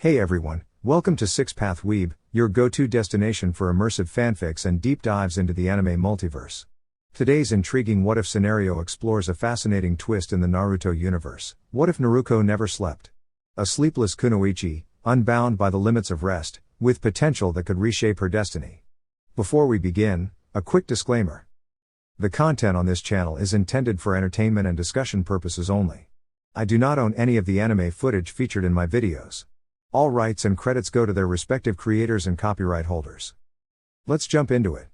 Hey everyone, welcome to 6-Path Weeb, your go-to destination for immersive fanfics and deep dives into the anime multiverse. Today's intriguing what-if scenario explores a fascinating twist in the Naruto universe. What if Naruko never slept? A sleepless kunoichi, unbound by the limits of rest, with potential that could reshape her destiny. Before we begin, a quick disclaimer. The content on this channel is intended for entertainment and discussion purposes only. I do not own any of the anime footage featured in my videos. All rights and credits go to their respective creators and copyright holders. Let's jump into it.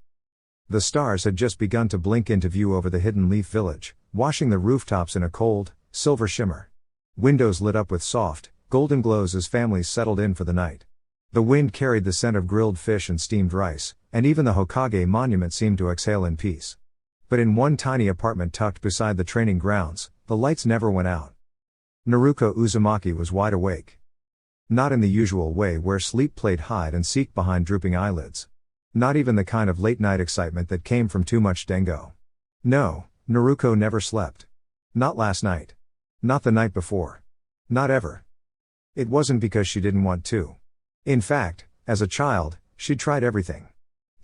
The stars had just begun to blink into view over the hidden leaf village, washing the rooftops in a cold, silver shimmer. Windows lit up with soft, golden glows as families settled in for the night. The wind carried the scent of grilled fish and steamed rice, and even the Hokage monument seemed to exhale in peace. But in one tiny apartment tucked beside the training grounds, the lights never went out. Naruko Uzumaki was wide awake. Not in the usual way where sleep played hide and seek behind drooping eyelids. Not even the kind of late-night excitement that came from too much dengo. No, Naruko never slept. Not last night. Not the night before. Not ever. It wasn't because she didn't want to. In fact, as a child, she'd tried everything.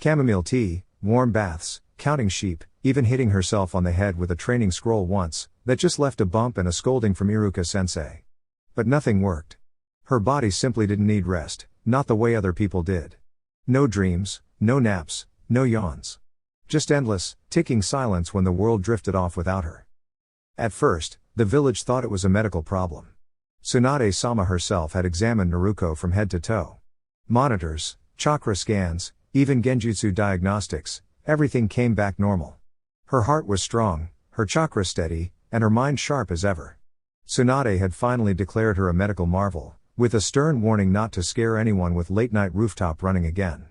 Chamomile tea, warm baths, counting sheep, even hitting herself on the head with a training scroll once, that just left a bump and a scolding from Iruka-sensei. But nothing worked. Her body simply didn't need rest, not the way other people did. No dreams, no naps, no yawns. Just endless, ticking silence when the world drifted off without her. At first, the village thought it was a medical problem. Tsunade-sama herself had examined Naruko from head to toe. Monitors, chakra scans, even genjutsu diagnostics, everything came back normal. Her heart was strong, her chakra steady, and her mind sharp as ever. Tsunade had finally declared her a medical marvel, with a stern warning not to scare anyone with late-night rooftop running again.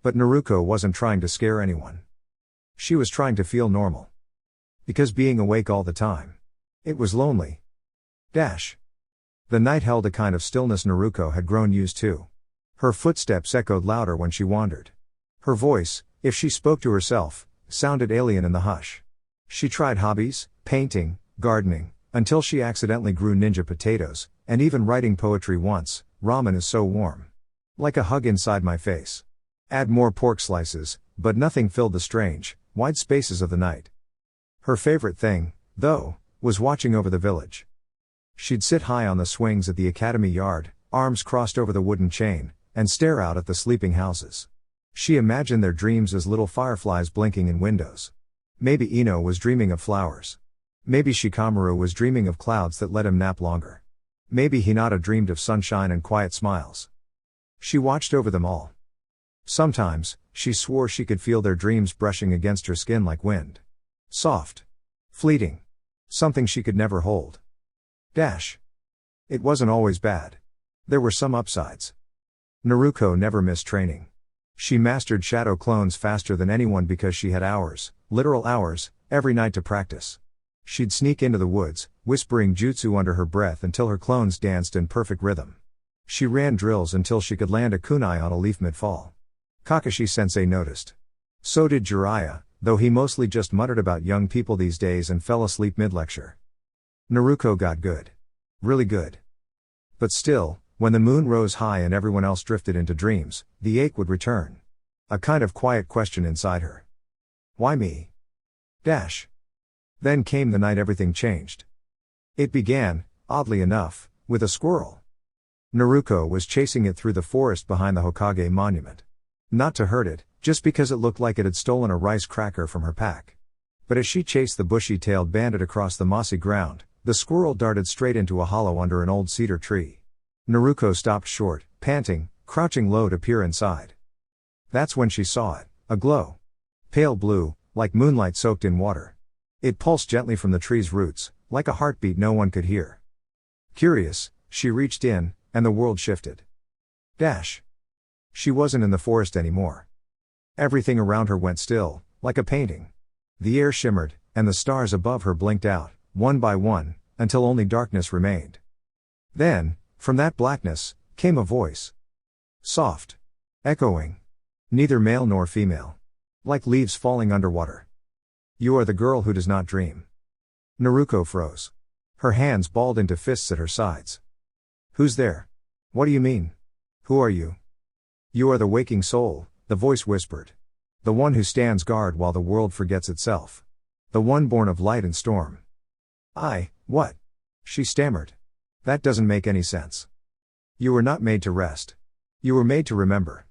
But Naruko wasn't trying to scare anyone. She was trying to feel normal. Because being awake all the time, it was lonely. The night held a kind of stillness Naruko had grown used to. Her footsteps echoed louder when she wandered. Her voice, if she spoke to herself, sounded alien in the hush. She tried hobbies, painting, gardening, until she accidentally grew ninja potatoes, and even writing poetry once. Ramen is so warm. Like a hug inside my face. Add more pork slices, but nothing filled the strange, wide spaces of the night. Her favorite thing, though, was watching over the village. She'd sit high on the swings at the academy yard, arms crossed over the wooden chain, and stare out at the sleeping houses. She imagined their dreams as little fireflies blinking in windows. Maybe Ino was dreaming of flowers. Maybe Shikamaru was dreaming of clouds that let him nap longer. Maybe Hinata dreamed of sunshine and quiet smiles. She watched over them all. Sometimes, she swore she could feel their dreams brushing against her skin like wind. Soft. Fleeting. Something she could never hold. It wasn't always bad. There were some upsides. Naruko never missed training. She mastered shadow clones faster than anyone because she had hours, literal hours, every night to practice. She'd sneak into the woods, whispering jutsu under her breath until her clones danced in perfect rhythm. She ran drills until she could land a kunai on a leaf mid-fall. Kakashi-sensei noticed. So did Jiraiya, though he mostly just muttered about young people these days and fell asleep mid-lecture. Naruko got good. Really good. But still, when the moon rose high and everyone else drifted into dreams, the ache would return. A kind of quiet question inside her. Why me? Then came the night everything changed. It began, oddly enough, with a squirrel. Naruko was chasing it through the forest behind the Hokage monument. Not to hurt it, just because it looked like it had stolen a rice cracker from her pack. But as she chased the bushy-tailed bandit across the mossy ground, the squirrel darted straight into a hollow under an old cedar tree. Naruko stopped short, panting, crouching low to peer inside. That's when she saw it, a glow. Pale blue, like moonlight soaked in water. It pulsed gently from the tree's roots, like a heartbeat no one could hear. Curious, she reached in, and the world shifted. She wasn't in the forest anymore. Everything around her went still, like a painting. The air shimmered, and the stars above her blinked out, one by one, until only darkness remained. Then, from that blackness, came a voice. Soft. Echoing. Neither male nor female. Like leaves falling underwater. You are the girl who does not dream. Naruko froze. Her hands balled into fists at her sides. Who's there? What do you mean? Who are you? You are the waking soul, the voice whispered. The one who stands guard while the world forgets itself. The one born of light and storm. What? She stammered. That doesn't make any sense. You were not made to rest. You were made to remember.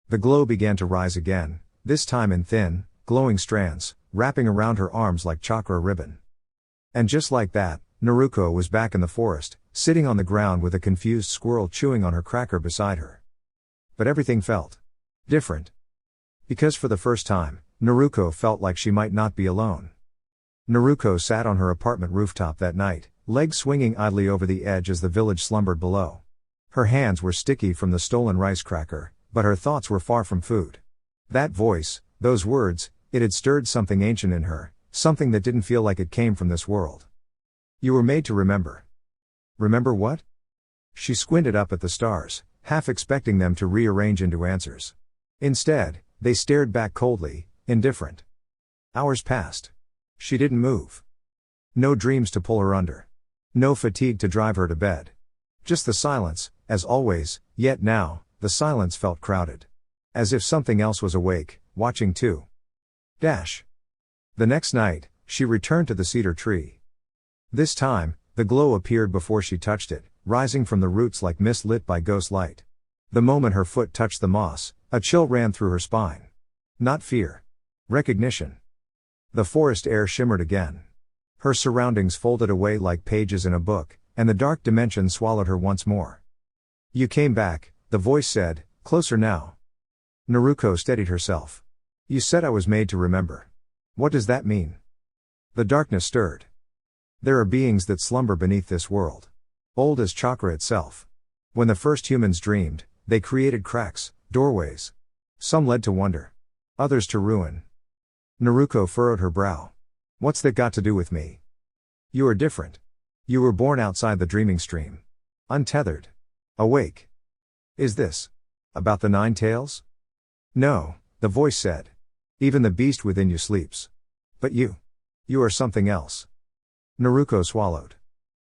The glow began to rise again, this time in thin, glowing strands, wrapping around her arms like chakra ribbon. And just like that, Naruko was back in the forest, sitting on the ground with a confused squirrel chewing on her cracker beside her. But everything felt different. Because for the first time, Naruko felt like she might not be alone. Naruko sat on her apartment rooftop that night, legs swinging idly over the edge as the village slumbered below. Her hands were sticky from the stolen rice cracker, but her thoughts were far from food. That voice, those words, it had stirred something ancient in her, something that didn't feel like it came from this world. You were made to remember. Remember what? She squinted up at the stars, half expecting them to rearrange into answers. Instead, they stared back coldly, indifferent. Hours passed. She didn't move. No dreams to pull her under. No fatigue to drive her to bed. Just the silence, as always, yet now, the silence felt crowded. As if something else was awake, watching too. The next night, she returned to the cedar tree. This time, the glow appeared before she touched it, rising from the roots like mist lit by ghost light. The moment her foot touched the moss, a chill ran through her spine. Not fear. Recognition. The forest air shimmered again. Her surroundings folded away like pages in a book, and the dark dimension swallowed her once more. You came back, the voice said, closer now. Naruko steadied herself. You said I was made to remember. What does that mean? The darkness stirred. There are beings that slumber beneath this world. Old as chakra itself. When the first humans dreamed, they created cracks, doorways. Some led to wonder. Others to ruin. Naruko furrowed her brow. What's that got to do with me? You are different. You were born outside the dreaming stream. Untethered. Awake. Is this about the 9 tails? No, the voice said. Even the beast within you sleeps. But you are something else. Naruko swallowed.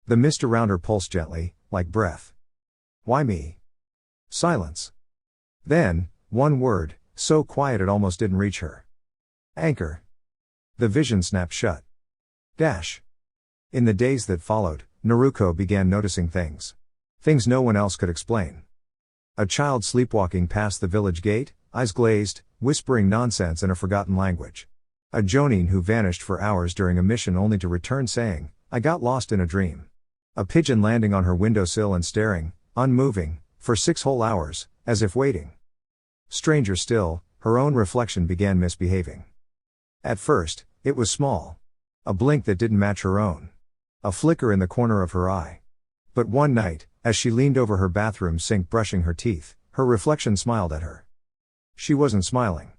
The mist around her pulsed gently, like breath. Why me? Silence. Then, one word, so quiet it almost didn't reach her. Anchor. The vision snapped shut. In the days that followed, Naruko began noticing things. Things no one else could explain. A child sleepwalking past the village gate, eyes glazed, whispering nonsense in a forgotten language. A jonin who vanished for hours during a mission only to return saying, I got lost in a dream. A pigeon landing on her windowsill and staring, unmoving, for 6 whole hours, as if waiting. Stranger still, her own reflection began misbehaving. At first, it was small. A blink that didn't match her own. A flicker in the corner of her eye. But one night, as she leaned over her bathroom sink brushing her teeth, her reflection smiled at her. She wasn't smiling.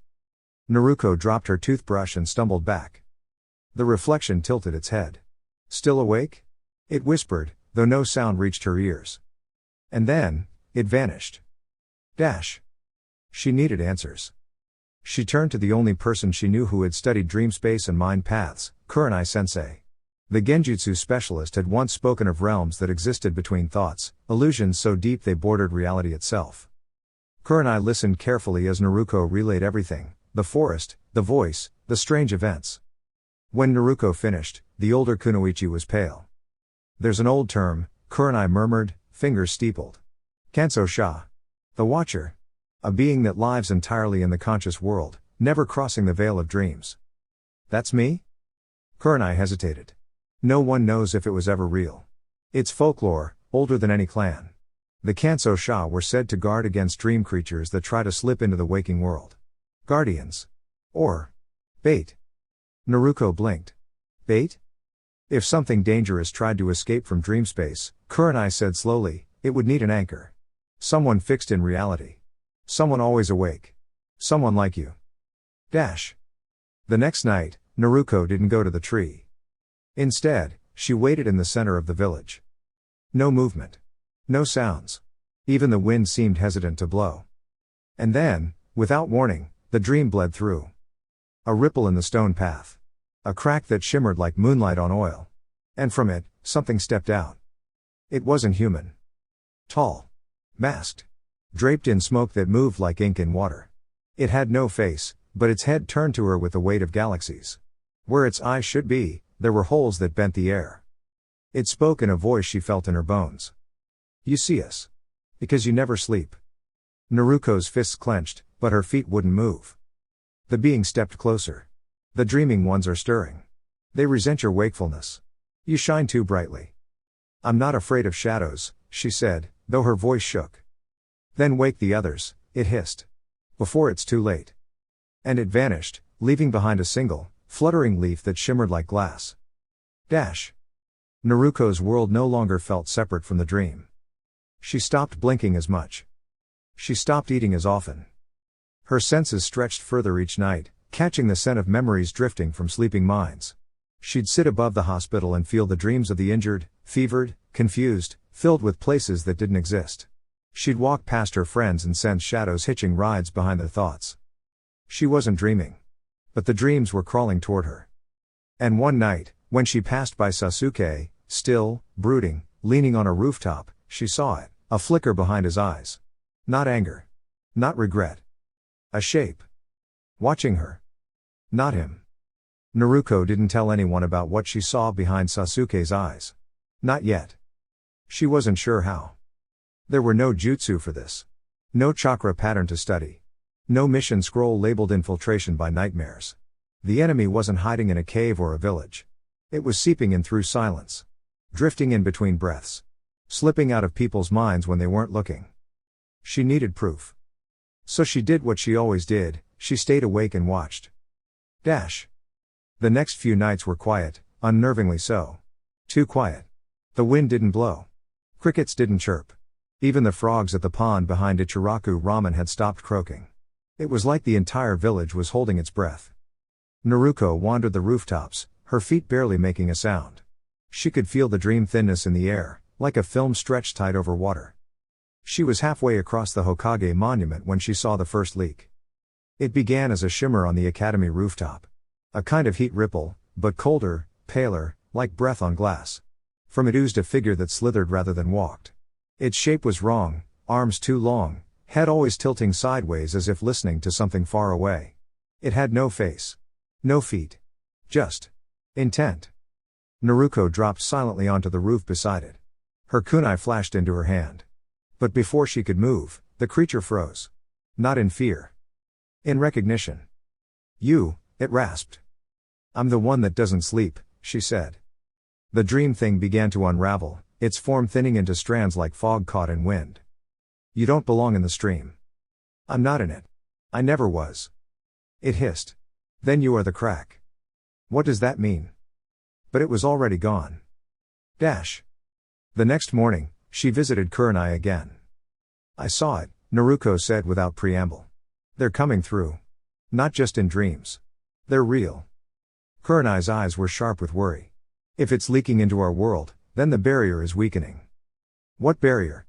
Naruko dropped her toothbrush and stumbled back. The reflection tilted its head. Still awake? It whispered, though no sound reached her ears. And then, it vanished. She needed answers. She turned to the only person she knew who had studied dream space and mind paths, Kurenai-sensei. The genjutsu specialist had once spoken of realms that existed between thoughts, illusions so deep they bordered reality itself. Kurenai listened carefully as Naruko relayed everything, the forest, the voice, the strange events. When Naruko finished, the older kunoichi was pale. There's an old term, Kurenai murmured, fingers steepled. Kanso-sha. The Watcher. A being that lives entirely in the conscious world, never crossing the veil of dreams. That's me? Kurenai hesitated. No one knows if it was ever real. It's folklore, older than any clan. The Kanso-sha were said to guard against dream creatures that try to slip into the waking world. Guardians. Or bait. Naruko blinked. Bait? If something dangerous tried to escape from dream space, Kurenai said slowly, it would need an anchor. Someone fixed in reality. Someone always awake. Someone like you. The next night, Naruko didn't go to the tree. Instead, she waited in the center of the village. No movement. No sounds. Even the wind seemed hesitant to blow. And then, without warning, the dream bled through. A ripple in the stone path. A crack that shimmered like moonlight on oil. And from it, something stepped out. It wasn't human. Tall. Masked. Draped in smoke that moved like ink in water. It had no face, but its head turned to her with the weight of galaxies. Where its eyes should be, there were holes that bent the air. It spoke in a voice she felt in her bones. You see us. Because you never sleep. Naruko's fists clenched, but her feet wouldn't move. The being stepped closer. The dreaming ones are stirring. They resent your wakefulness. You shine too brightly. I'm not afraid of shadows, she said, though her voice shook. Then wake the others, it hissed. Before it's too late. And it vanished, leaving behind a single, fluttering leaf that shimmered like glass. Naruko's world no longer felt separate from the dream. She stopped blinking as much. She stopped eating as often. Her senses stretched further each night, catching the scent of memories drifting from sleeping minds. She'd sit above the hospital and feel the dreams of the injured, fevered, confused, filled with places that didn't exist. She'd walk past her friends and sense shadows hitching rides behind their thoughts. She wasn't dreaming. But the dreams were crawling toward her. And one night, when she passed by Sasuke, still, brooding, leaning on a rooftop, she saw it, a flicker behind his eyes. Not anger. Not regret. A shape. Watching her. Not him. Naruko didn't tell anyone about what she saw behind Sasuke's eyes. Not yet. She wasn't sure how. There were no jutsu for this. No chakra pattern to study. No mission scroll labeled infiltration by nightmares. The enemy wasn't hiding in a cave or a village. It was seeping in through silence. Drifting in between breaths. Slipping out of people's minds when they weren't looking. She needed proof. So she did what she always did, she stayed awake and watched. The next few nights were quiet, unnervingly so. Too quiet. The wind didn't blow. Crickets didn't chirp. Even the frogs at the pond behind Ichiraku Ramen had stopped croaking. It was like the entire village was holding its breath. Naruko wandered the rooftops, her feet barely making a sound. She could feel the dream thinness in the air, like a film stretched tight over water. She was halfway across the Hokage monument when she saw the first leak. It began as a shimmer on the academy rooftop. A kind of heat ripple, but colder, paler, like breath on glass. From it oozed a figure that slithered rather than walked. Its shape was wrong, arms too long, head always tilting sideways as if listening to something far away. It had no face. No feet. Just intent. Naruko dropped silently onto the roof beside it. Her kunai flashed into her hand. But before she could move, the creature froze. Not in fear. In recognition. You, it rasped. I'm the one that doesn't sleep, she said. The dream thing began to unravel, its form thinning into strands like fog caught in wind. You don't belong in the stream. I'm not in it. I never was. It hissed. Then you are the crack. What does that mean? But it was already gone. The next morning, she visited Kurenai again. I saw it, Naruko said without preamble. They're coming through. Not just in dreams. They're real. Kurenai's eyes were sharp with worry. If it's leaking into our world, then the barrier is weakening. What barrier?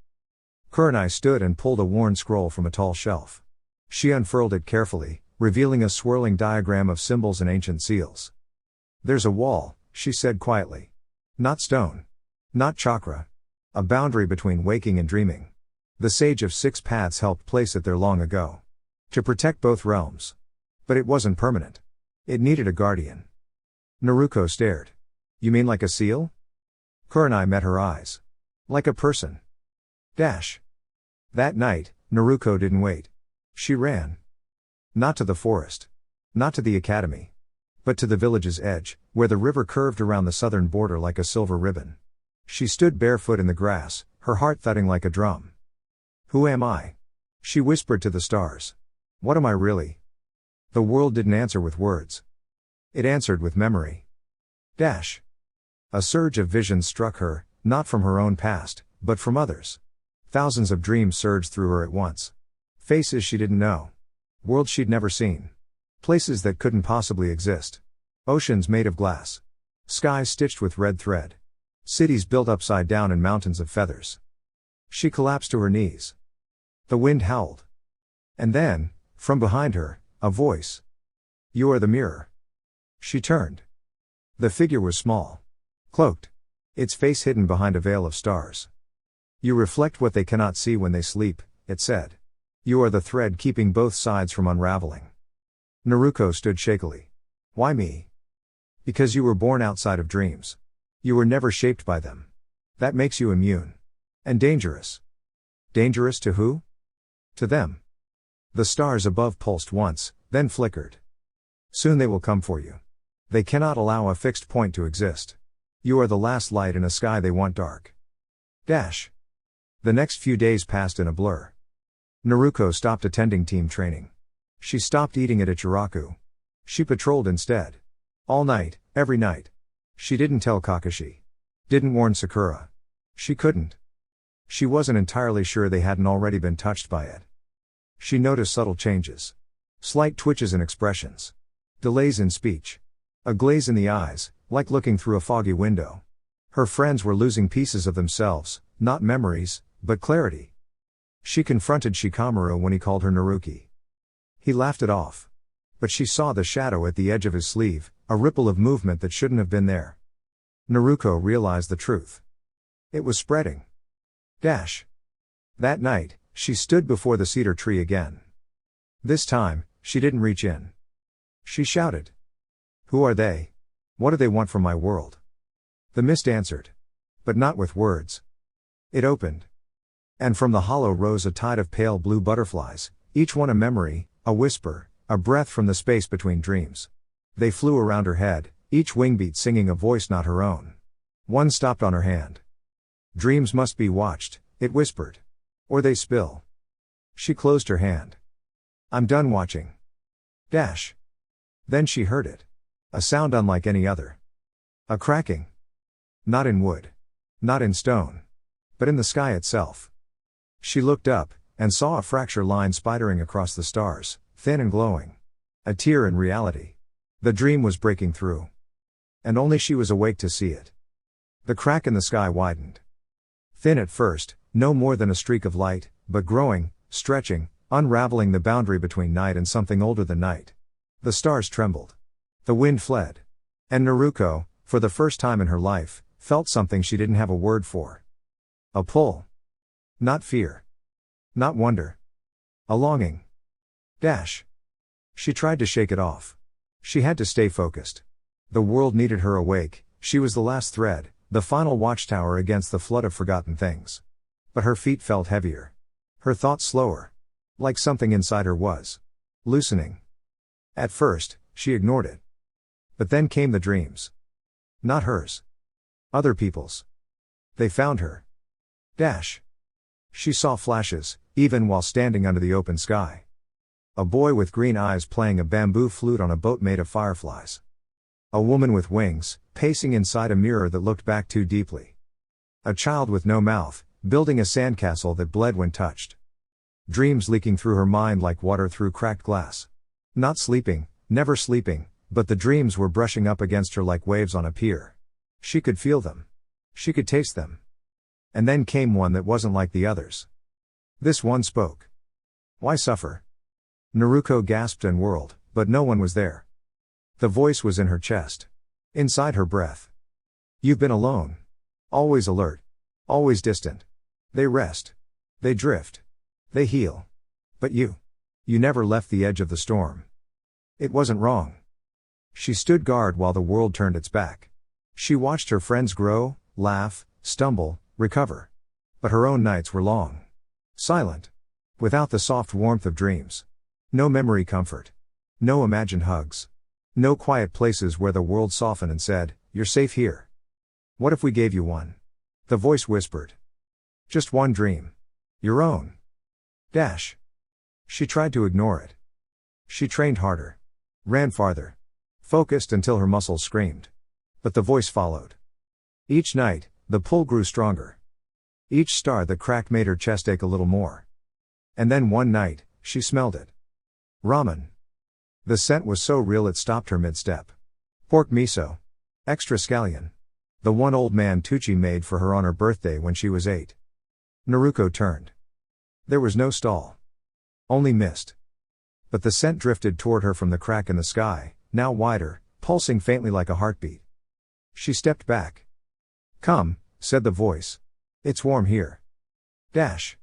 Kurenai stood and pulled a worn scroll from a tall shelf. She unfurled it carefully, revealing a swirling diagram of symbols and ancient seals. There's a wall, she said quietly. Not stone. Not chakra. A boundary between waking and dreaming. The Sage of Six Paths helped place it there long ago. To protect both realms. But it wasn't permanent. It needed a guardian. Naruko stared. You mean like a seal? Kurenai met her eyes. Like a person. That night, Naruko didn't wait. She ran. Not to the forest. Not to the academy. But to the village's edge, where the river curved around the southern border like a silver ribbon. She stood barefoot in the grass, her heart thudding like a drum. Who am I? She whispered to the stars. What am I really? The world didn't answer with words. It answered with memory. A surge of visions struck her, not from her own past, but from others. Thousands of dreams surged through her at once. Faces she didn't know. Worlds she'd never seen. Places that couldn't possibly exist. Oceans made of glass. Skies stitched with red thread. Cities built upside down in mountains of feathers. She collapsed to her knees. The wind howled. And then, from behind her, a voice. You are the mirror. She turned. The figure was small. Cloaked. Its face hidden behind a veil of stars. You reflect what they cannot see when they sleep, it said. You are the thread keeping both sides from unraveling. Naruko stood shakily. Why me? Because you were born outside of dreams. You were never shaped by them. That makes you immune. And dangerous. Dangerous to who? To them. The stars above pulsed once, then flickered. Soon they will come for you. They cannot allow a fixed point to exist. You are the last light in a sky they want dark. Dash. The next few days passed in a blur. Naruko stopped attending team training. She stopped eating at Ichiraku. She patrolled instead. All night, every night. She didn't tell Kakashi. Didn't warn Sakura. She couldn't. She wasn't entirely sure they hadn't already been touched by it. She noticed subtle changes. Slight twitches in expressions. Delays in speech. A glaze in the eyes, like looking through a foggy window. Her friends were losing pieces of themselves, not memories, but clarity. She confronted Shikamaru when he called her Naruki. He laughed it off. But she saw the shadow at the edge of his sleeve, a ripple of movement that shouldn't have been there. Naruko realized the truth. It was spreading. Dash. That night, she stood before the cedar tree again. This time, she didn't reach in. She shouted. Who are they? What do they want from my world? The mist answered. But not with words. It opened. And from the hollow rose a tide of pale blue butterflies, each one a memory, a whisper, a breath from the space between dreams. They flew around her head, each wingbeat singing a voice not her own. One stopped on her hand. Dreams must be watched, it whispered. Or they spill. She closed her hand. I'm done watching. Dash. Then she heard it. A sound unlike any other. A cracking. Not in wood. Not in stone. But in the sky itself. She looked up, and saw a fracture line spidering across the stars, thin and glowing. A tear in reality. The dream was breaking through. And only she was awake to see it. The crack in the sky widened. Thin at first, no more than a streak of light, but growing, stretching, unraveling the boundary between night and something older than night. The stars trembled. The wind fled. And Naruko, for the first time in her life, felt something she didn't have a word for. A pull. Not fear. Not wonder. A longing. Dash. She tried to shake it off. She had to stay focused. The world needed her awake, she was the last thread, the final watchtower against the flood of forgotten things. But her feet felt heavier. Her thoughts slower. Like something inside her was loosening. At first, she ignored it. But then came the dreams. Not hers. Other people's. They found her. Dash. She saw flashes, even while standing under the open sky. A boy with green eyes playing a bamboo flute on a boat made of fireflies. A woman with wings, pacing inside a mirror that looked back too deeply. A child with no mouth, building a sandcastle that bled when touched. Dreams leaking through her mind like water through cracked glass. Not sleeping, never sleeping, but the dreams were brushing up against her like waves on a pier. She could feel them. She could taste them. And then came one that wasn't like the others. This one spoke. Why suffer? Naruko gasped and whirled, but no one was there. The voice was in her chest. Inside her breath. You've been alone. Always alert. Always distant. They rest. They drift. They heal. But you never left the edge of the storm. It wasn't wrong. She stood guard while the world turned its back. She watched her friends grow, laugh, stumble, recover. But her own nights were long. Silent. Without the soft warmth of dreams. No memory comfort. No imagined hugs. No quiet places where the world softened and said, you're safe here. What if we gave you one? The voice whispered. Just one dream. Your own. Dash. She tried to ignore it. She trained harder. Ran farther. Focused until her muscles screamed. But the voice followed. Each night, the pull grew stronger. Each star that cracked made her chest ache a little more. And then one night, she smelled it. Ramen. The scent was so real it stopped her mid-step. Pork miso. Extra scallion. The one old man Tucci made for her on her birthday when she was 8. Naruko turned. There was no stall. Only mist. But the scent drifted toward her from the crack in the sky, now wider, pulsing faintly like a heartbeat. She stepped back. Come, said the voice. It's warm here. Dash.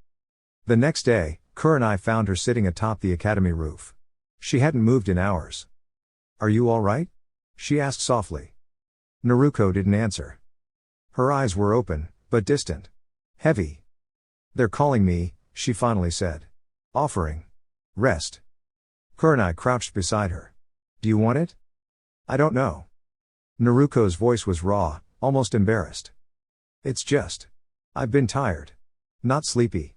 The next day, Kurenai found her sitting atop the academy roof. She hadn't moved in hours. Are you all right? She asked softly. Naruko didn't answer. Her eyes were open, but distant. Heavy. They're calling me, she finally said. Offering. Rest. Kurenai crouched beside her. Do you want it? I don't know. Naruko's voice was raw, almost embarrassed. It's just. I've been tired. Not sleepy.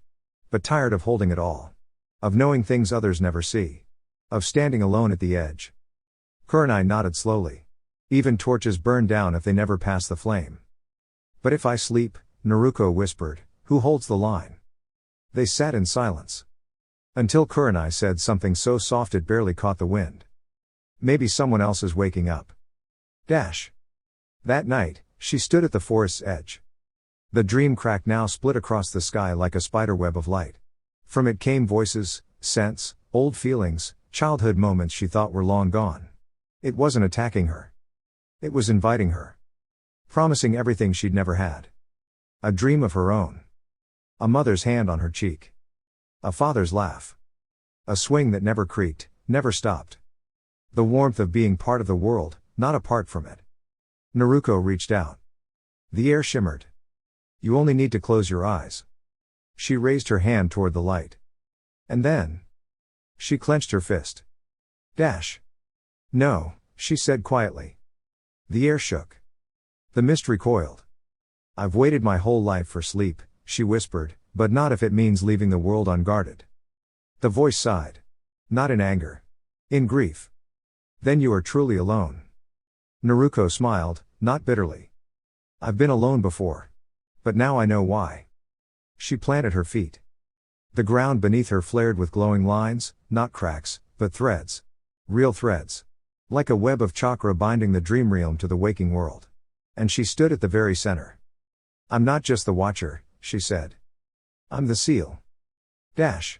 But tired of holding it all. Of knowing things others never see. Of standing alone at the edge. Kurenai nodded slowly. Even torches burn down if they never pass the flame. But if I sleep, Naruko whispered, who holds the line? They sat in silence. Until Kurenai said something so soft it barely caught the wind. Maybe someone else is waking up. Dash. That night, she stood at the forest's edge. The dream crack now split across the sky like a spiderweb of light. From it came voices, scents, old feelings, childhood moments she thought were long gone. It wasn't attacking her. It was inviting her. Promising everything she'd never had. A dream of her own. A mother's hand on her cheek. A father's laugh. A swing that never creaked, never stopped. The warmth of being part of the world, not apart from it. Naruko reached out. The air shimmered. You only need to close your eyes. She raised her hand toward the light. And then. She clenched her fist. Dash. No, she said quietly. The air shook. The mist recoiled. I've waited my whole life for sleep, she whispered, but not if it means leaving the world unguarded. The voice sighed. Not in anger. In grief. Then you are truly alone. Naruko smiled, not bitterly. I've been alone before. But now I know why. She planted her feet. The ground beneath her flared with glowing lines, not cracks, but threads. Real threads. Like a web of chakra binding the dream realm to the waking world. And she stood at the very center. I'm not just the watcher, she said. I'm the seal. Dash.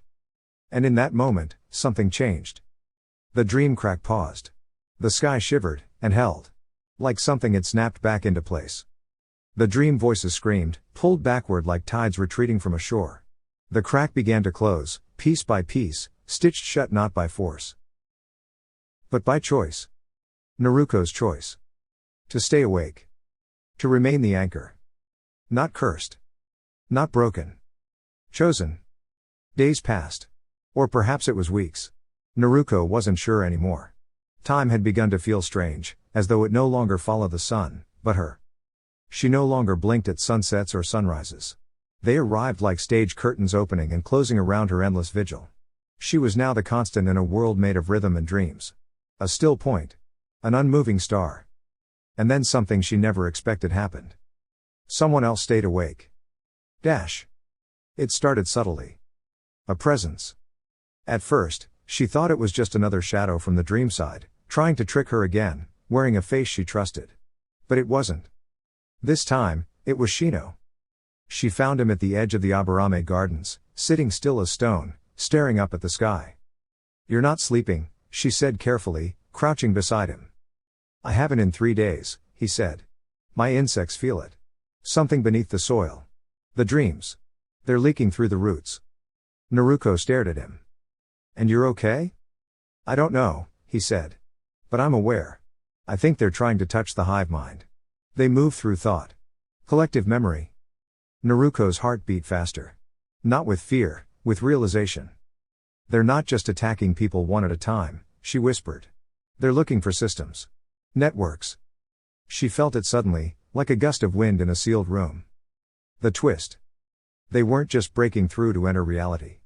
And in that moment, something changed. The dream crack paused. The sky shivered, and held. Like something had snapped back into place. The dream voices screamed, pulled backward like tides retreating from a shore. The crack began to close, piece by piece, stitched shut not by force. But by choice. Naruko's choice. To stay awake. To remain the anchor. Not cursed. Not broken. Chosen. Days passed. Or perhaps it was weeks. Naruko wasn't sure anymore. Time had begun to feel strange, as though it no longer followed the sun, but her. She no longer blinked at sunsets or sunrises. They arrived like stage curtains opening and closing around her endless vigil. She was now the constant in a world made of rhythm and dreams. A still point. An unmoving star. And then something she never expected happened. Someone else stayed awake. Dash. It started subtly. A presence. At first, she thought it was just another shadow from the dream side, trying to trick her again, wearing a face she trusted. But it wasn't. This time, it was Shino. She found him at the edge of the Aburame Gardens, sitting still as stone, staring up at the sky. You're not sleeping, she said carefully, crouching beside him. I haven't in 3 days, he said. My insects feel it. Something beneath the soil. The dreams. They're leaking through the roots. Naruko stared at him. And you're okay? I don't know, he said. But I'm aware. I think they're trying to touch the hive mind. They move through thought. Collective memory. Naruko's heart beat faster. Not with fear, with realization. They're not just attacking people one at a time, she whispered. They're looking for systems. Networks. She felt it suddenly, like a gust of wind in a sealed room. The twist. They weren't just breaking through to enter reality.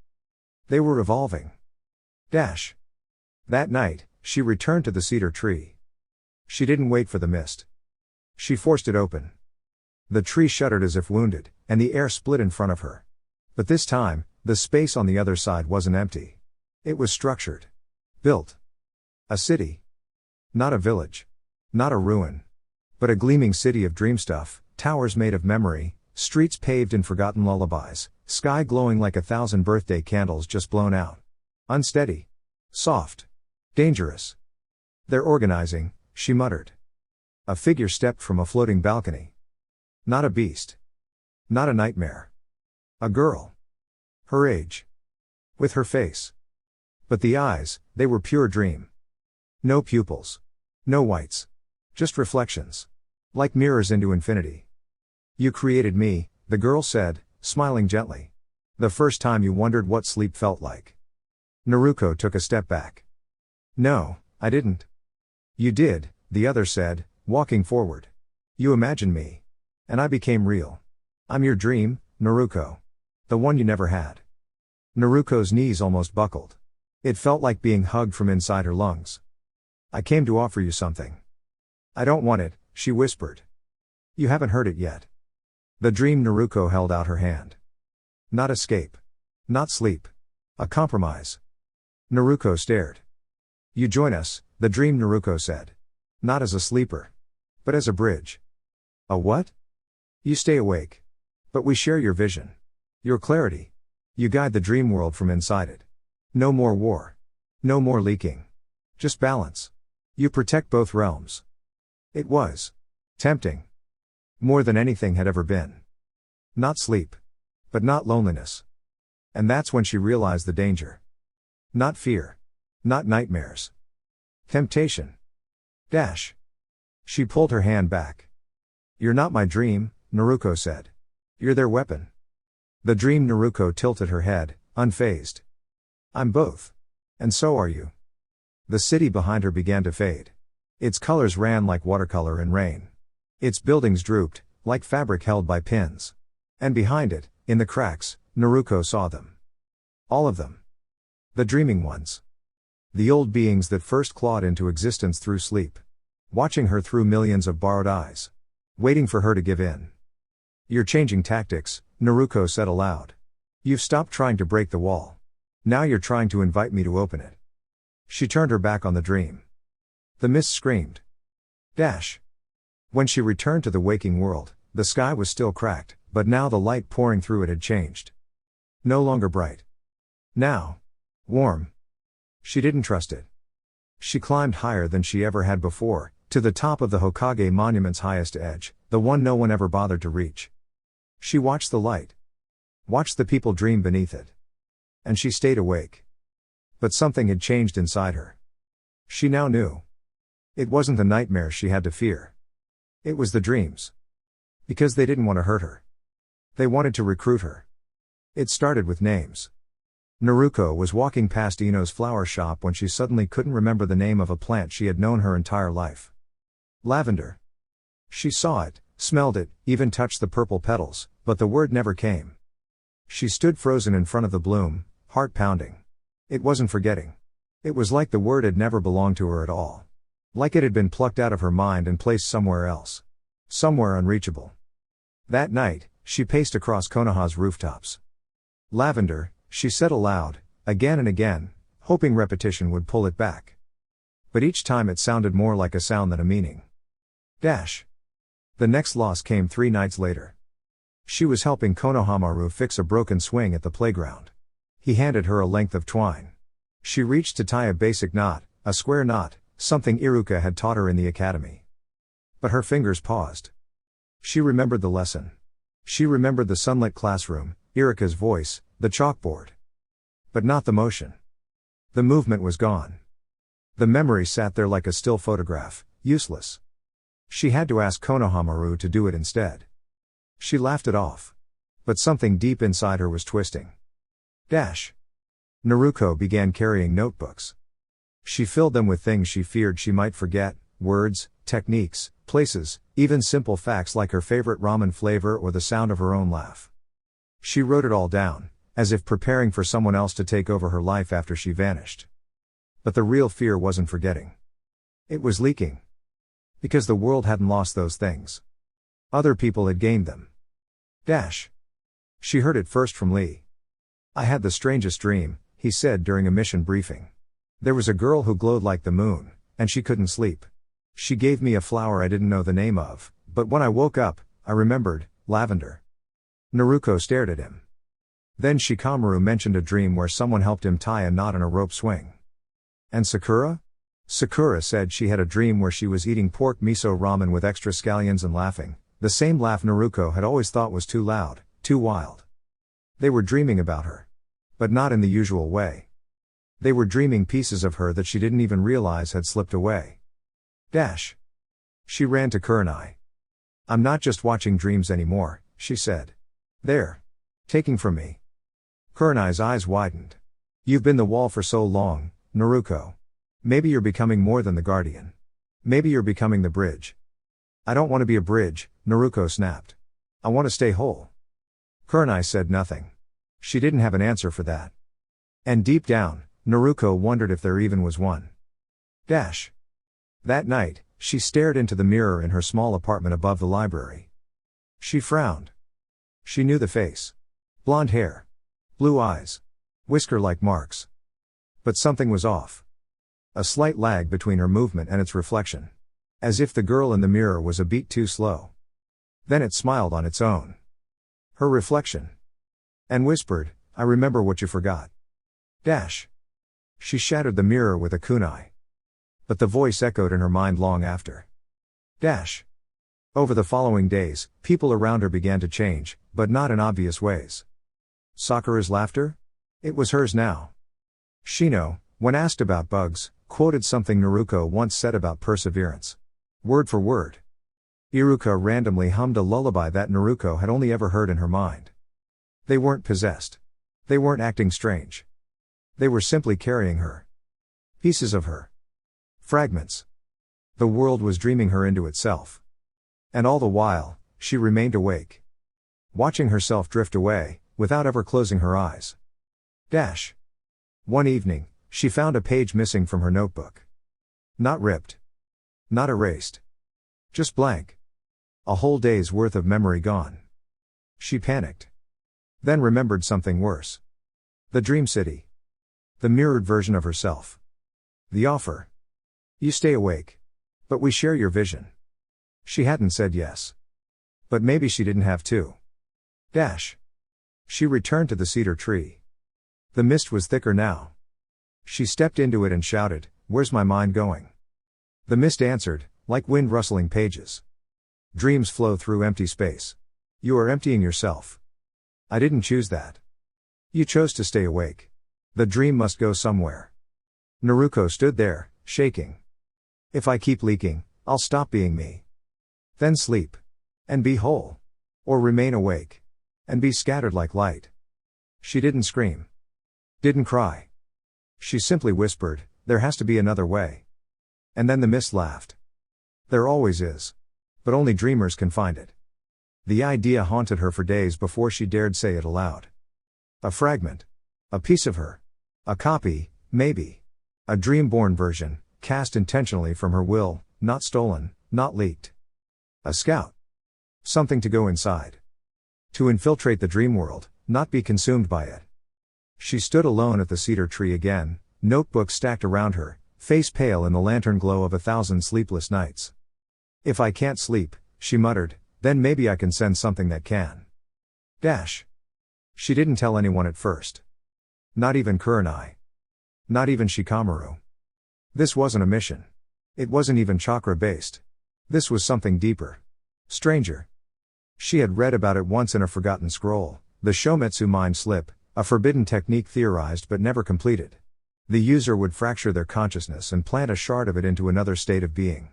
They were evolving. Dash. That night, she returned to the cedar tree. She didn't wait for the mist. She forced it open. The tree shuddered as if wounded, and the air split in front of her. But this time, the space on the other side wasn't empty. It was structured. Built. A city. Not a village. Not a ruin. But a gleaming city of dream stuff, towers made of memory, streets paved in forgotten lullabies, sky glowing like 1,000 birthday candles just blown out. Unsteady. Soft. Dangerous. They're organizing, she muttered. A figure stepped from a floating balcony. Not a beast. Not a nightmare. A girl. Her age. With her face. But the eyes, they were pure dream. No pupils. No whites. Just reflections. Like mirrors into infinity. You created me, the girl said, smiling gently. The first time you wondered what sleep felt like. Naruko took a step back. No, I didn't. You did, the other said, walking forward. You imagined me. And I became real. I'm your dream, Naruko. The one you never had. Naruko's knees almost buckled. It felt like being hugged from inside her lungs. I came to offer you something. I don't want it, she whispered. You haven't heard it yet. The dream. Naruko held out her hand. Not escape. Not sleep. A compromise. Naruko stared. You join us, the dream. Naruko said. Not as a sleeper. But as a bridge. A what? You stay awake. But we share your vision. Your clarity. You guide the dream world from inside it. No more war. No more leaking. Just balance. You protect both realms. It was tempting. More than anything had ever been. Not sleep. But not loneliness. And that's when she realized the danger. Not fear. Not nightmares. Temptation. Dash. She pulled her hand back. You're not my dream, Naruko said. You're their weapon. The dream. Naruko tilted her head, unfazed. I'm both. And so are you. The city behind her began to fade. Its colors ran like watercolor in rain. Its buildings drooped, like fabric held by pins. And behind it, in the cracks, Naruko saw them. All of them. The dreaming ones. The old beings that first clawed into existence through sleep. Watching her through millions of borrowed eyes. Waiting for her to give in. You're changing tactics, Naruko said aloud. You've stopped trying to break the wall. Now you're trying to invite me to open it. She turned her back on the dream. The mist screamed. Dash. When she returned to the waking world, the sky was still cracked, but now the light pouring through it had changed. No longer bright. Now. Warm. She didn't trust it. She climbed higher than she ever had before, to the top of the Hokage monument's highest edge, the one no one ever bothered to reach. She watched the light. Watched the people dream beneath it. And she stayed awake. But something had changed inside her. She now knew. It wasn't the nightmares she had to fear. It was the dreams. Because they didn't want to hurt her. They wanted to recruit her. It started with names. Naruko was walking past Ino's flower shop when she suddenly couldn't remember the name of a plant she had known her entire life. Lavender. She saw it, smelled it, even touched the purple petals, but the word never came. She stood frozen in front of the bloom, heart pounding. It wasn't forgetting. It was like the word had never belonged to her at all. Like it had been plucked out of her mind and placed somewhere else. Somewhere unreachable. That night, she paced across Konoha's rooftops. Lavender, she said aloud, again and again, hoping repetition would pull it back. But each time it sounded more like a sound than a meaning. Dash. The next loss came 3 nights later. She was helping Konohamaru fix a broken swing at the playground. He handed her a length of twine. She reached to tie a basic knot, a square knot, something Iruka had taught her in the academy. But her fingers paused. She remembered the lesson. She remembered the sunlit classroom, Iruka's voice, the chalkboard. But not the motion. The movement was gone. The memory sat there like a still photograph, useless. She had to ask Konohamaru to do it instead. She laughed it off. But something deep inside her was twisting. Dash. Naruko began carrying notebooks. She filled them with things she feared she might forget, words, techniques, places, even simple facts like her favorite ramen flavor or the sound of her own laugh. She wrote it all down, as if preparing for someone else to take over her life after she vanished. But the real fear wasn't forgetting. It was leaking. Because the world hadn't lost those things. Other people had gained them. Dash. She heard it first from Lee. I had the strangest dream, he said during a mission briefing. There was a girl who glowed like the moon, and she couldn't sleep. She gave me a flower I didn't know the name of, but when I woke up, I remembered, lavender. Naruko stared at him. Then Shikamaru mentioned a dream where someone helped him tie a knot in a rope swing. And Sakura? Sakura said she had a dream where she was eating pork miso ramen with extra scallions and laughing, the same laugh Naruko had always thought was too loud, too wild. They were dreaming about her. But not in the usual way. They were dreaming pieces of her that she didn't even realize had slipped away. Dash. She ran to Kurenai. I'm not just watching dreams anymore, she said. They're taking from me. Kurenai's eyes widened. You've been the wall for so long, Naruko. Maybe you're becoming more than the guardian. Maybe you're becoming the bridge. I don't want to be a bridge, Naruko snapped. I want to stay whole. Kurenai said nothing. She didn't have an answer for that. And deep down, Naruko wondered if there even was one. Dash. That night, she stared into the mirror in her small apartment above the library. She frowned. She knew the face. Blonde hair. Blue eyes. Whisker-like marks. But something was off. A slight lag between her movement and its reflection. As if the girl in the mirror was a beat too slow. Then it smiled on its own. Her reflection. And whispered, I remember what you forgot. Dash. She shattered the mirror with a kunai. But the voice echoed in her mind long after. Dash. Over the following days, people around her began to change, but not in obvious ways. Sakura's laughter? It was hers now. Shino, when asked about bugs, quoted something Naruko once said about perseverance. Word for word. Iruka randomly hummed a lullaby that Naruko had only ever heard in her mind. They weren't possessed. They weren't acting strange. They were simply carrying her. Pieces of her. Fragments. The world was dreaming her into itself. And all the while, she remained awake. Watching herself drift away, without ever closing her eyes. Dash. One evening, she found a page missing from her notebook. Not ripped. Not erased. Just blank. A whole day's worth of memory gone. She panicked. Then remembered something worse. The dream city. The mirrored version of herself. The offer. You stay awake. But we share your vision. She hadn't said yes. But maybe she didn't have to. Dash. She returned to the cedar tree. The mist was thicker now. She stepped into it and shouted, Where's my mind going? The mist answered, like wind rustling pages. Dreams flow through empty space. You are emptying yourself. I didn't choose that. You chose to stay awake. The dream must go somewhere. Naruko stood there, shaking. If I keep leaking, I'll stop being me. Then sleep. And be whole. Or remain awake. And be scattered like light. She didn't scream. Didn't cry. She simply whispered, There has to be another way. And then the mist laughed. There always is. But only dreamers can find it. The idea haunted her for days before she dared say it aloud. A fragment. A piece of her. A copy, maybe. A dream-born version, cast intentionally from her will, not stolen, not leaked. A scout. Something to go inside. To infiltrate the dream world, not be consumed by it. She stood alone at the cedar tree again, notebooks stacked around her, face pale in the lantern glow of 1,000 sleepless nights. If I can't sleep, she muttered, then maybe I can send something that can. Dash. She didn't tell anyone at first. Not even Kurenai. Not even Shikamaru. This wasn't a mission. It wasn't even chakra-based. This was something deeper. Stranger. She had read about it once in a forgotten scroll, the Shometsu mind slip, a forbidden technique theorized but never completed. The user would fracture their consciousness and plant a shard of it into another state of being.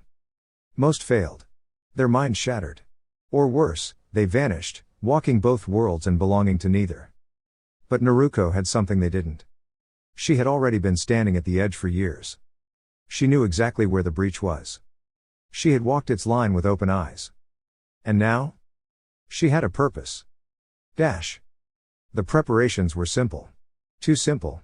Most failed. Their minds shattered. Or worse, they vanished, walking both worlds and belonging to neither. But Naruko had something they didn't. She had already been standing at the edge for years. She knew exactly where the breach was. She had walked its line with open eyes. And now? She had a purpose. Dash. The preparations were simple. Too simple.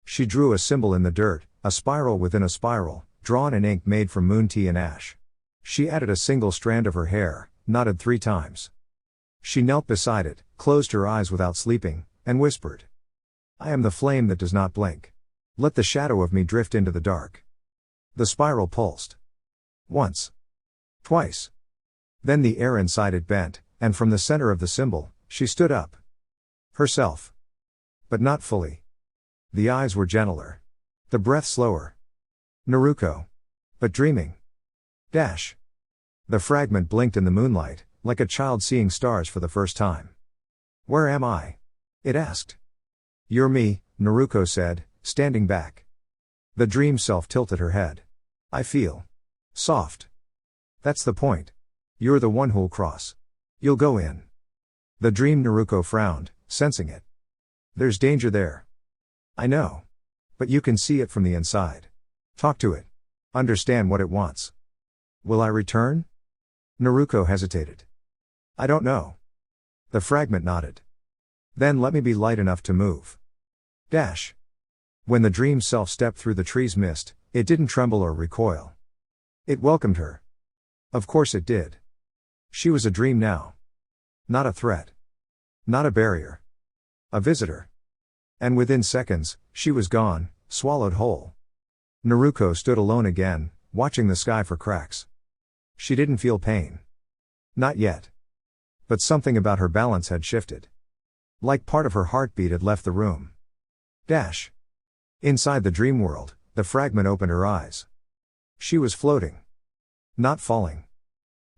She drew a symbol in the dirt, a spiral within a spiral, drawn in ink made from moon tea and ash. She added a single strand of her hair, nodded 3 times. She knelt beside it, closed her eyes without sleeping, and whispered. I am the flame that does not blink. Let the shadow of me drift into the dark. The spiral pulsed. Once. Twice. Then the air inside it bent, and from the center of the symbol, she stood up. Herself. But not fully. The eyes were gentler. The breath slower. Naruko. But dreaming. Dash. The fragment blinked in the moonlight, like a child seeing stars for the first time. Where am I? It asked. You're me, Naruko said, standing back. The dream self tilted her head. I feel soft. That's the point. You're the one who'll cross. You'll go in. The dream Naruko frowned, sensing it. There's danger there. I know. But you can see it from the inside. Talk to it. Understand what it wants. Will I return? Naruko hesitated. I don't know. The fragment nodded. Then let me be light enough to move. Dash. When the dream self stepped through the tree's mist, it didn't tremble or recoil. It welcomed her. Of course it did. She was a dream now. Not a threat. Not a barrier. A visitor. And within seconds, she was gone, swallowed whole. Naruko stood alone again, watching the sky for cracks. She didn't feel pain. Not yet. But something about her balance had shifted. Like part of her heartbeat had left the room. Dash. Inside the dream world, the fragment opened her eyes. She was floating. Not falling.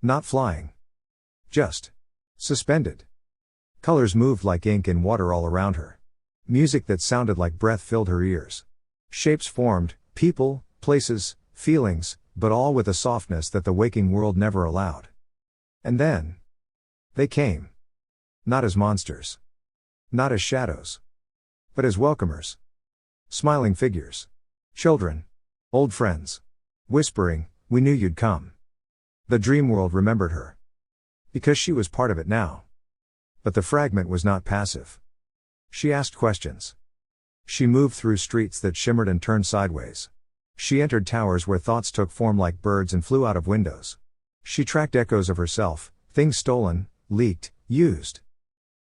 Not flying. Just suspended. Colors moved like ink in water all around her. Music that sounded like breath filled her ears. Shapes formed, people, places, feelings, but all with a softness that the waking world never allowed. And then they came. Not as monsters. Not as shadows. But as welcomers. Smiling figures. Children. Old friends. Whispering, we knew you'd come. The dream world remembered her. Because she was part of it now. But the fragment was not passive. She asked questions. She moved through streets that shimmered and turned sideways. She entered towers where thoughts took form like birds and flew out of windows. She tracked echoes of herself, things stolen, leaked, used.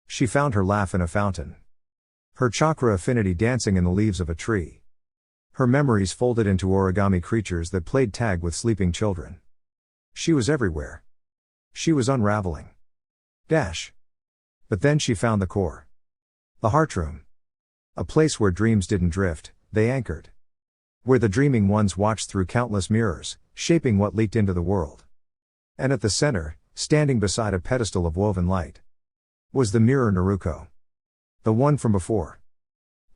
She found her laugh in a fountain. Her chakra affinity dancing in the leaves of a tree. Her memories folded into origami creatures that played tag with sleeping children. She was everywhere. She was unraveling. Dash. But then she found the core. The heart room. A place where dreams didn't drift, they anchored. Where the dreaming ones watched through countless mirrors, shaping what leaked into the world. And at the center, standing beside a pedestal of woven light, was the mirror Naruko. The one from before.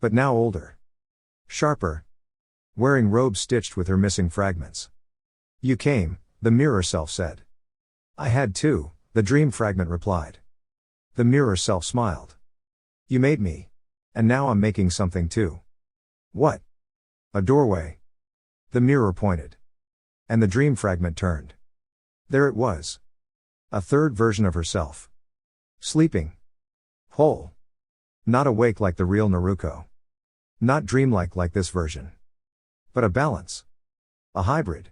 But now older. Sharper. Wearing robes stitched with her missing fragments. You came, the mirror self said. I had too, the dream fragment replied. The mirror self smiled. You made me. And now I'm making something too. What? A doorway. The mirror pointed. And the dream fragment turned. There it was. A third version of herself. Sleeping. Whole. Not awake like the real Naruko. Not dreamlike like this version. But a balance. A hybrid.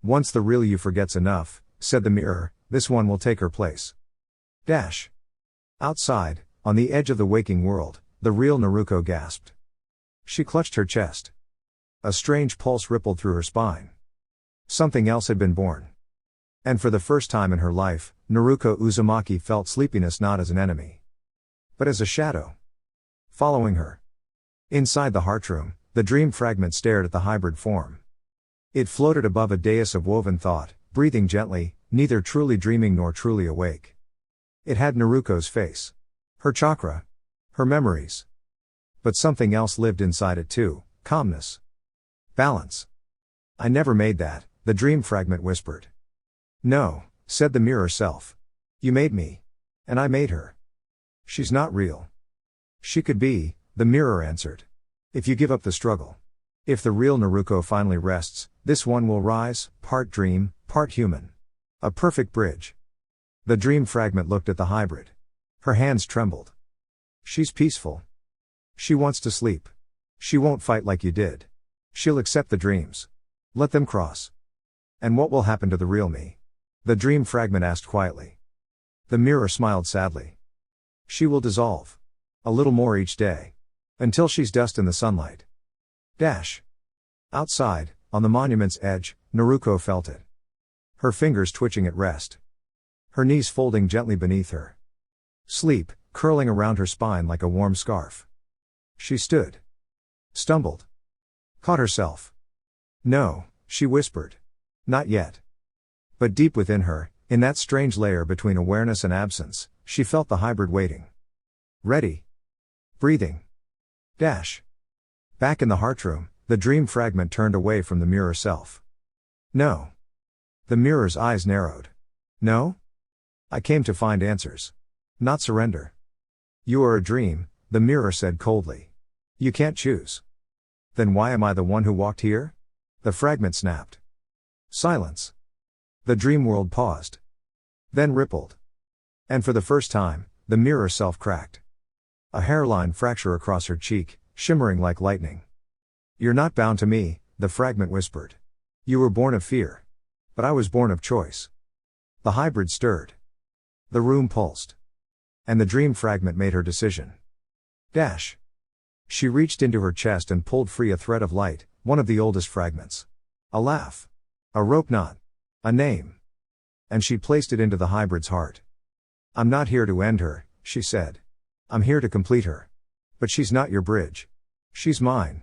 Once the real you forgets enough, said the mirror, this one will take her place. Dash. Outside, on the edge of the waking world, the real Naruko gasped. She clutched her chest. A strange pulse rippled through her spine. Something else had been born. And for the first time in her life, Naruko Uzumaki felt sleepiness not as an enemy, but as a shadow. Following her. Inside the heart room, the dream fragment stared at the hybrid form. It floated above a dais of woven thought, breathing gently, neither truly dreaming nor truly awake. It had Naruko's face. Her chakra. Her memories. But something else lived inside it too, calmness. Balance. I never made that, the dream fragment whispered. No, said the mirror self. You made me. And I made her. She's not real. She could be, the mirror answered. If you give up the struggle. If the real Naruko finally rests, this one will rise, part dream, part human. A perfect bridge. The dream fragment looked at the hybrid. Her hands trembled. She's peaceful. She wants to sleep. She won't fight like you did. She'll accept the dreams. Let them cross. And what will happen to the real me? The dream fragment asked quietly. The mirror smiled sadly. She will dissolve. A little more each day. Until she's dust in the sunlight. Dash. Outside, on the monument's edge, Naruko felt it. Her fingers twitching at rest. Her knees folding gently beneath her. Sleep, curling around her spine like a warm scarf. She stood. Stumbled. Caught herself. No, she whispered. Not yet. But deep within her, in that strange layer between awareness and absence, she felt the hybrid waiting. Ready. Breathing. Dash. Back in the heart room, the dream fragment turned away from the mirror self. No. The mirror's eyes narrowed. No? I came to find answers. Not surrender. You are a dream, the mirror said coldly. You can't choose. Then why am I the one who walked here? The fragment snapped. Silence. The dream world paused. Then rippled. And for the first time, the mirror self cracked. A hairline fracture across her cheek, shimmering like lightning. You're not bound to me, the fragment whispered. You were born of fear. But I was born of choice. The hybrid stirred. The room pulsed. And the dream fragment made her decision. Dash. She reached into her chest and pulled free a thread of light, one of the oldest fragments. A laugh. A rope knot. A name. And she placed it into the hybrid's heart. I'm not here to end her, she said. I'm here to complete her. But she's not your bridge. She's mine.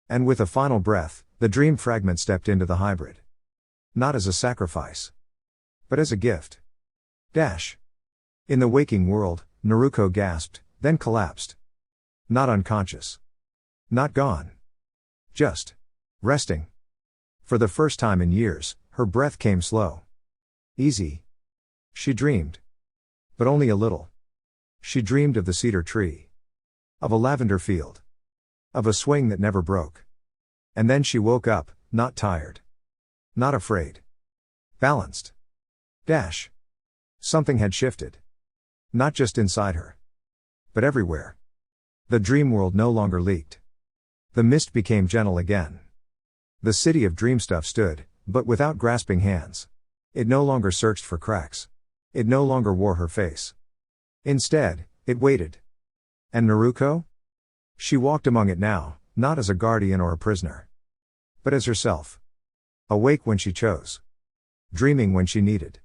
And with a final breath, the dream fragment stepped into the hybrid. Not as a sacrifice. But as a gift. Dash. In the waking world, Naruko gasped, then collapsed. Not unconscious. Not gone. Just. Resting. For the first time in years, her breath came slow. Easy. She dreamed. But only a little. She dreamed of the cedar tree. Of a lavender field. Of a swing that never broke. And then she woke up, not tired. Not afraid. Balanced. Dash. Something had shifted. Not just inside her. But everywhere. The dream world no longer leaked. The mist became gentle again. The city of dream stuff stood, but without grasping hands. It no longer searched for cracks. It no longer wore her face. Instead, it waited. And Naruko? She walked among it now, not as a guardian or a prisoner. But as herself. Awake when she chose. Dreaming when she needed.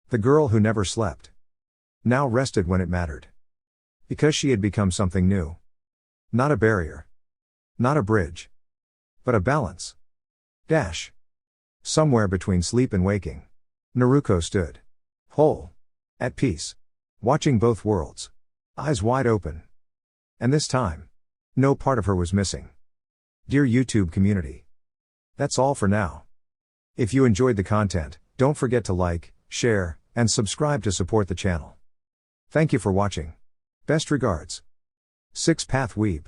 The girl who never slept. Now rested when it mattered. Because she had become something new. Not a barrier. Not a bridge. But a balance. Dash. Somewhere between sleep and waking. Naruko stood. Whole. At peace. Watching both worlds. Eyes wide open. And this time. No part of her was missing. Dear YouTube community. That's all for now. If you enjoyed the content, don't forget to like, share, and subscribe to support the channel. Thank you for watching. Best regards. 6 Path Weeb.